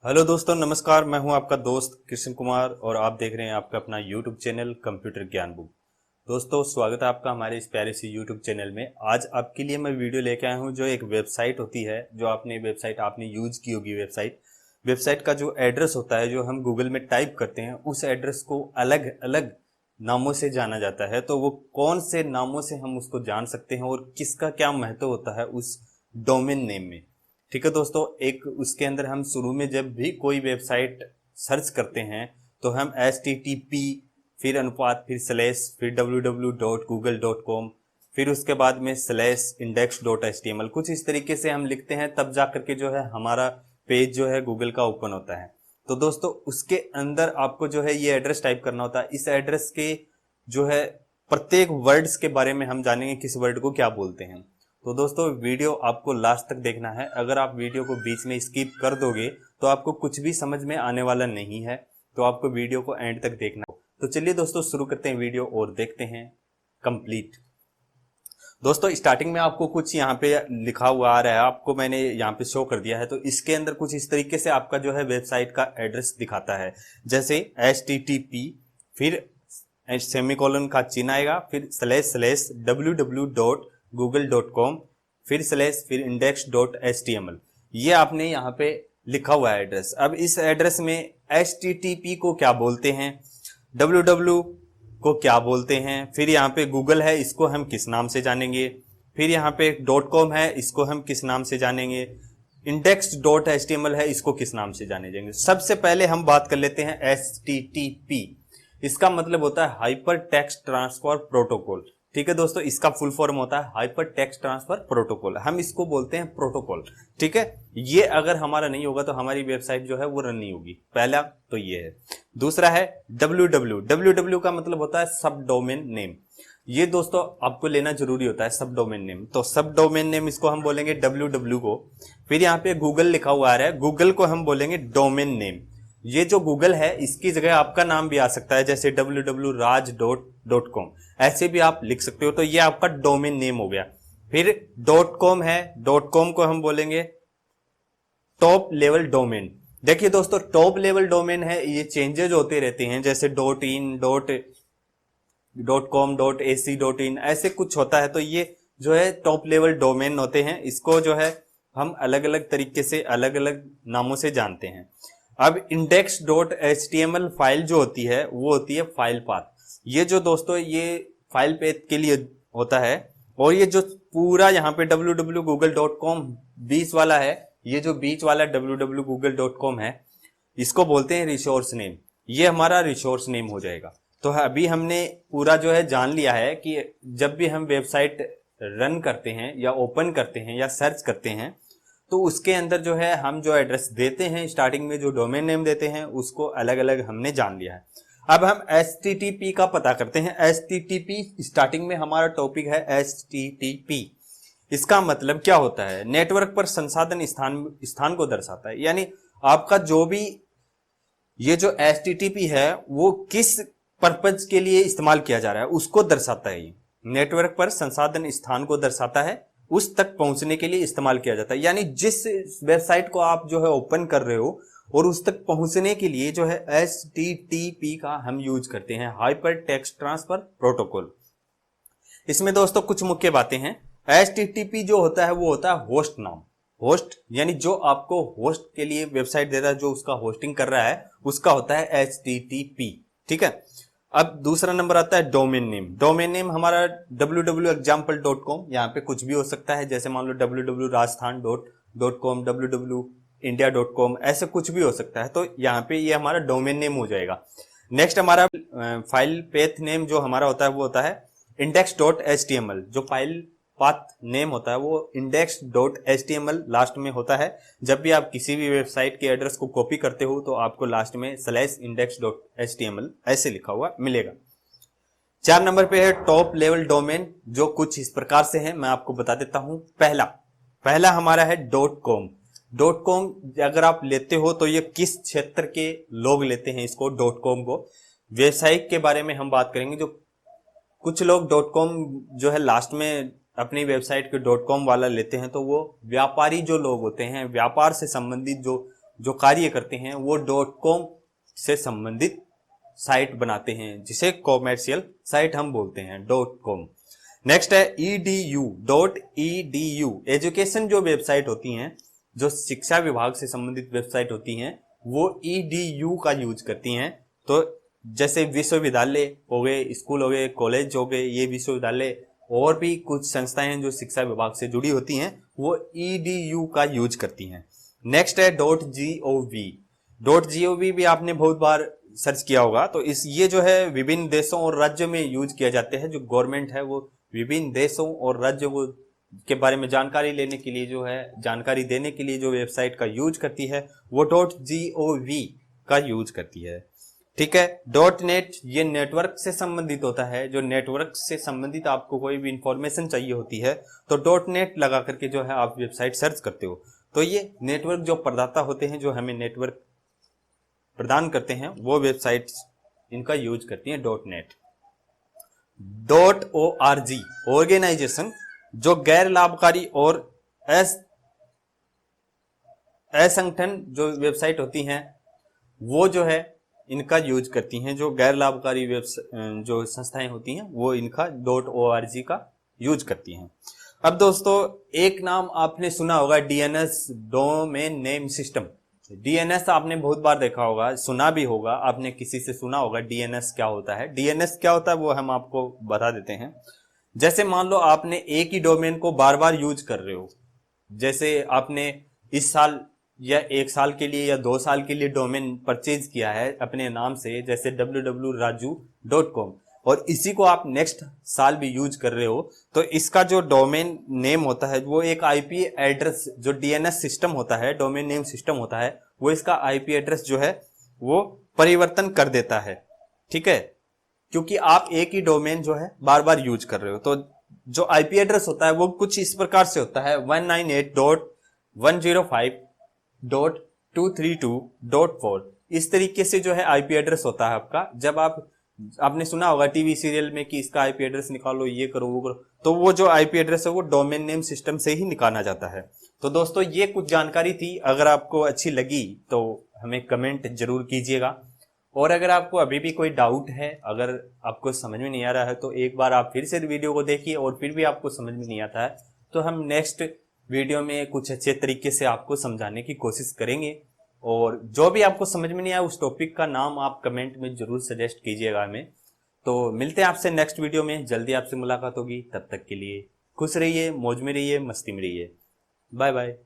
Hello दोस्तों, नमस्कार। मैं हूं आपका दोस्त कृष्ण कुमार और आप देख रहे हैं आपका अपना यूट्यूब चैनल कंप्यूटर ज्ञान बुक। दोस्तों, स्वागत है आपका हमारे इस प्यारे सी यूट्यूब चैनल में। आज आपके लिए मैं वीडियो लेके आया हूं जो एक वेबसाइट होती है, जो आपने यूज की होगी। वेबसाइट का जो एड्रेस होता है, जो हम गूगल में टाइप करते हैं, उस एड्रेस को अलग अलग नामों से जाना जाता है। तो वो कौन से नामों से हम उसको जान सकते हैं और किसका क्या महत्व होता है उस डोमेन नेम में। ठीक है दोस्तों, एक उसके अंदर हम शुरू में जब भी कोई वेबसाइट सर्च करते हैं तो हम HTTP, फिर अनुपात, फिर स्लैश, फिर www.google.com, फिर उसके बाद में स्लैश index.html, कुछ इस तरीके से हम लिखते हैं। तब जा करके जो है हमारा पेज जो है गूगल का ओपन होता है। तो दोस्तों, उसके अंदर आपको जो है ये एड्रेस टाइप करना होता है। इस एड्रेस के जो है प्रत्येक वर्ड्स के बारे में हम जानेंगे, किस वर्ड को क्या बोलते हैं। तो दोस्तों, वीडियो आपको लास्ट तक देखना है। अगर आप वीडियो को बीच में स्किप कर दोगे तो आपको कुछ भी समझ में आने वाला नहीं है। तो आपको वीडियो को एंड तक देखना हो। तो चलिए दोस्तों, शुरू करते हैं वीडियो और देखते हैं कंप्लीट। दोस्तों, स्टार्टिंग में आपको कुछ यहाँ पे लिखा हुआ आ रहा है, आपको मैंने यहाँ पे शो कर दिया है। तो इसके अंदर कुछ इस तरीके से आपका जो है वेबसाइट का एड्रेस दिखाता है। जैसे HTTP, फिर सेमीकोलन का चिन्ह आएगा, फिर स्लैश स्लैश www.google.com, फिर स्लैश, फिर index.html। ये आपने यहाँ पे लिखा हुआ है एड्रेस। अब इस एड्रेस में HTTP को क्या बोलते हैं, www को क्या बोलते हैं, फिर यहाँ पे गूगल है, इसको हम किस नाम से जानेंगे, फिर यहाँ पे .com है, इसको हम किस नाम से जानेंगे, index.html है, इसको किस नाम से जाने जाएंगे। सबसे पहले हम बात कर लेते हैं HTTP। इसका मतलब होता है हाइपर टेक्स्ट ट्रांसफर प्रोटोकॉल। ठीक है दोस्तों, इसका फुल फॉर्म होता है हाइपर टेक्स्ट ट्रांसफर प्रोटोकॉल। हम इसको बोलते हैं प्रोटोकॉल। ठीक है, ये अगर हमारा नहीं होगा तो हमारी वेबसाइट जो है वो रन नहीं होगी। पहला तो ये है। दूसरा है www का मतलब होता है सब डोमेन नेम। ये दोस्तों आपको लेना जरूरी होता है, सब डोमेन नेम। तो सब डोमेन नेम इसको हम बोलेंगे www को। फिर यहाँ पे गूगल लिखा हुआ आ रहा है, गूगल को हम बोलेंगे डोमेन नेम। ये जो गूगल है, इसकी जगह आपका नाम भी आ सकता है, जैसे www.raj.com, ऐसे भी आप लिख सकते हो। तो ये आपका डोमेन नेम हो गया। फिर .com है, .com को हम बोलेंगे टॉप लेवल डोमेन। देखिए दोस्तों, टॉप लेवल डोमेन है, ये चेंजेज होते रहते हैं, जैसे .in, .com, .ac, ऐसे कुछ होता है। तो ये जो है टॉप लेवल डोमेन होते हैं। इसको जो है हम अलग अलग तरीके से, अलग अलग नामों से जानते हैं। अब index.html फाइल जो होती है वो होती है फाइल पाथ। ये जो दोस्तों ये फाइल पेथ के लिए होता है। और ये जो पूरा यहाँ पे www.google.com बीच वाला है, ये जो बीच वाला www.google.com है, इसको बोलते हैं रिसोर्स नेम। ये हमारा रिसोर्स नेम हो जाएगा। तो अभी हमने पूरा जो है जान लिया है कि जब भी हम वेबसाइट रन करते हैं या ओपन करते हैं या सर्च करते हैं, तो उसके अंदर जो है हम जो एड्रेस देते हैं, स्टार्टिंग में जो डोमेन नेम देते हैं, उसको अलग अलग हमने जान लिया है। अब हम HTTP का पता करते हैं। HTTP स्टार्टिंग में हमारा टॉपिक है HTTP। इसका मतलब क्या होता है? नेटवर्क पर संसाधन स्थान को दर्शाता है। यानी आपका जो भी ये जो HTTP है वो किस पर्पज के लिए इस्तेमाल किया जा रहा है उसको दर्शाता है। ये नेटवर्क पर संसाधन स्थान को दर्शाता है, उस तक पहुंचने के लिए इस्तेमाल किया जाता है। यानी जिस वेबसाइट को आप जो है ओपन कर रहे हो और उस तक पहुंचने के लिए जो है HTTP का हम यूज करते हैं, हाइपर टेक्स्ट ट्रांसफर प्रोटोकॉल। इसमें दोस्तों कुछ मुख्य बातें हैं। HTTP जो होता है वो होता है होस्ट नाम। होस्ट यानी जो आपको होस्ट के लिए वेबसाइट दे रहा है, जो उसका होस्टिंग कर रहा है, उसका होता है HTTP। ठीक है। अब दूसरा नंबर आता है डोमेन नेम। डोमेन नेम हमारा www.example.com, यहाँ पे कुछ भी हो सकता है, जैसे मान लो www.rajasthan.com, www.india.com, ऐसे कुछ भी हो सकता है। तो यहाँ पे ये हमारा डोमेन नेम हो जाएगा। नेक्स्ट हमारा फाइल पेथ नेम जो हमारा होता है वो होता है index.html। जो फाइल पाथ नेम होता है वो index.html लास्ट में होता है। जब भी आप किसी भी वेबसाइट के एड्रेस को कॉपी करते हो तो आपको लास्ट में /index.html ऐसे लिखा हुआ मिलेगा। 4 नंबर पे है टॉप लेवल डोमेन, जो कुछ इस प्रकार से है, मैं आपको बता देता हूं। पहला हमारा है .com। .com अगर आप लेते हो तो ये किस क्षेत्र के लोग लेते हैं इसको, .com को। वेबसाइट के बारे में हम बात करेंगे। जो कुछ लोग .com जो है लास्ट में अपनी वेबसाइट के .com वाला लेते हैं, तो वो व्यापारी जो लोग होते हैं, व्यापार से संबंधित जो जो कार्य करते हैं वो .com से संबंधित साइट बनाते हैं, जिसे कॉमर्शियल साइट हम बोलते हैं .com। नेक्स्ट है edu एजुकेशन जो वेबसाइट होती हैं, जो शिक्षा विभाग से संबंधित वेबसाइट होती हैं, वो edu का यूज करती हैं। तो जैसे विश्वविद्यालय हो गए, स्कूल हो गए, कॉलेज हो गए, ये विश्वविद्यालय और भी कुछ संस्थाएं हैं जो शिक्षा विभाग से जुड़ी होती हैं, वो edu का यूज करती हैं। नेक्स्ट है .gov भी आपने बहुत बार सर्च किया होगा। तो ये जो है विभिन्न देशों और राज्यों में यूज किया जाते हैं। जो गवर्नमेंट है वो विभिन्न देशों और राज्यों को के बारे में जानकारी लेने के लिए, जो है जानकारी देने के लिए जो वेबसाइट का यूज करती है, वो .gov का यूज करती है। ठीक है। .net ये नेटवर्क से संबंधित होता है। जो नेटवर्क से संबंधित आपको कोई भी इंफॉर्मेशन चाहिए होती है तो .net लगा करके जो है आप वेबसाइट सर्च करते हो। तो ये नेटवर्क जो प्रदाता होते हैं, जो हमें नेटवर्क प्रदान करते हैं, वो वेबसाइट्स इनका यूज करती हैं .net। .org ऑर्गेनाइजेशन जो गैर लाभकारी और असंगठन जो वेबसाइट होती हैं, वो जो है इनका यूज करती हैं। जो गैर लाभकारी जो संस्थाएं होती हैं, वो इनका .org का यूज करती हैं। अब दोस्तों एक नाम आपने सुना होगा, DNS domain name system. DNS आपने बहुत बार देखा होगा, सुना भी होगा, आपने किसी से सुना होगा DNS क्या होता है। DNS क्या होता है वो हम आपको बता देते हैं। जैसे मान लो आपने एक ही डोमेन को बार बार यूज कर रहे हो, जैसे आपने इस साल या 1 साल के लिए या 2 साल के लिए डोमेन परचेज किया है अपने नाम से, जैसे www.raju.com, और इसी को आप नेक्स्ट साल भी यूज कर रहे हो, तो इसका जो डोमेन नेम होता है वो एक आईपी एड्रेस, जो DNS सिस्टम होता है, डोमेन नेम सिस्टम होता है, वो इसका आईपी एड्रेस जो है वो परिवर्तन कर देता है। ठीक है, क्योंकि आप एक ही डोमेन जो है बार बार यूज कर रहे हो। तो जो आईपी एड्रेस होता है वो कुछ इस प्रकार से होता है, 198.105.232.4। इस तरीके से जो है आईपी एड्रेस होता है आपका। जब आपने सुना होगा टीवी सीरियल में कि इसका आईपी एड्रेस निकालो, ये करो वो करो, तो वो जो आईपी एड्रेस है वो डोमेन नेम सिस्टम से ही निकाला जाता है। तो दोस्तों ये कुछ जानकारी थी। अगर आपको अच्छी लगी तो हमें कमेंट जरूर कीजिएगा, और अगर आपको अभी भी कोई डाउट है, अगर आपको समझ में नहीं आ रहा है, तो एक बार आप फिर से वीडियो को देखिए, और फिर भी आपको समझ में नहीं आता है तो हम नेक्स्ट वीडियो में कुछ अच्छे तरीके से आपको समझाने की कोशिश करेंगे। और जो भी आपको समझ में नहीं आया उस टॉपिक का नाम आप कमेंट में जरूर सजेस्ट कीजिएगा हमें। तो मिलते हैं आपसे नेक्स्ट वीडियो में, जल्दी आपसे मुलाकात होगी। तब तक के लिए खुश रहिए, मौज में रहिए, मस्ती में रहिए। Bye bye.